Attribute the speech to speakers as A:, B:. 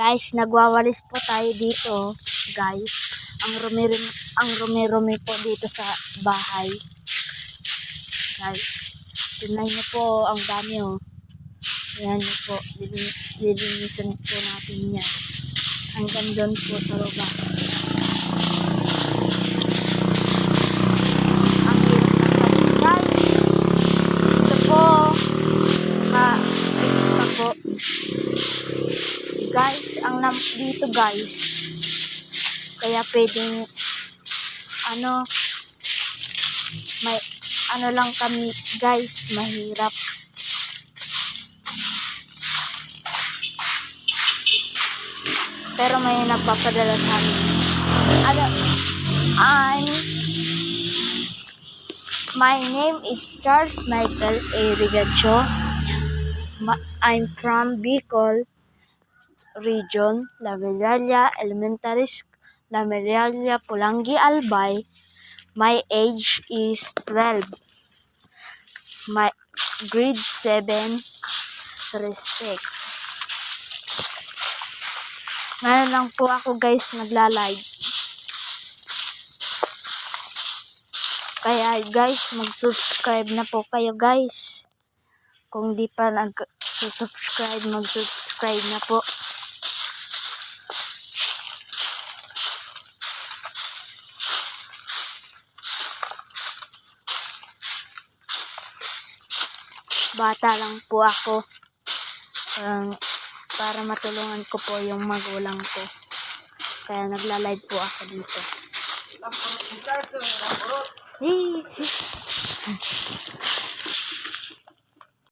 A: Guys, nagwawalis po tayo dito, guys. Ang rumi-rumi po dito sa bahay. Guys, tingnan niyo po, ang dami oh. Ayan niyo po, lilinisan po natin yan. Hanggang doon po sa baba. Ang hirap ng guys. Ito po, ito po. Guys, ang dito guys, kaya pwedeng may lang kami guys, mahirap. Pero may nagpapadala sa amin. My name is Charles Michael A. Rigacho. I'm from Bicol Region, La Meralia Elementary School, La Meralia, Pulangi, Albay. My age is 12. My grade 7, respect. Ngayon lang po ako guys nagla-live. Kaya guys, mag-subscribe na po kayo guys. Kung di pa nag-subscribe, mag-subscribe na po. Bata lang po ako. Para matulungan ko po yung magulang ko. Kaya nagla-live po ako dito.